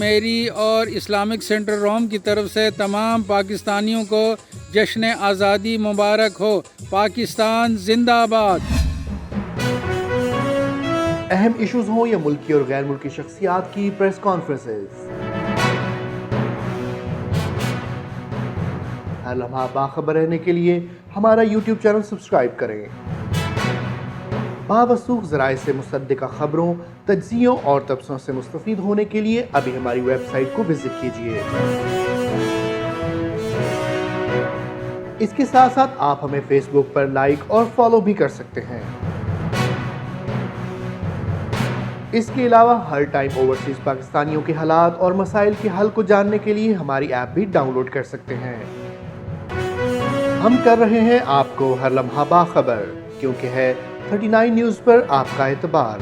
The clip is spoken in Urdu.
میری اور اسلامک سینٹر روم کی طرف سے تمام پاکستانیوں کو جشن آزادی مبارک ہو۔ پاکستان زندہ آباد۔ اہم ایشوز ہوں یا ملکی اور غیر ملکی شخصیات کی پریس کانفرنسز، ہر لمحہ باخبر رہنے کے لیے ہمارا یوٹیوب چینل سبسکرائب کریں۔ باوثوق ذرائع سے مصدقہ خبروں، تجزیوں اور تبصروں سے مستفید ہونے کے لیے ابھی ہماری ویب سائٹ کو وزٹ کیجیے۔ اس کے ساتھ ساتھ آپ ہمیں فیس بک پر لائک اور فالو بھی کر سکتے ہیں۔ اس کے علاوہ ہر ٹائم اوورسیز پاکستانیوں کے حالات اور مسائل کے حل کو جاننے کے لیے ہماری ایپ بھی ڈاؤن لوڈ کر سکتے ہیں۔ ہم کر رہے ہیں آپ کو ہر لمحہ باخبر، کیونکہ ہے 39 نیوز پر آپ کا اعتبار۔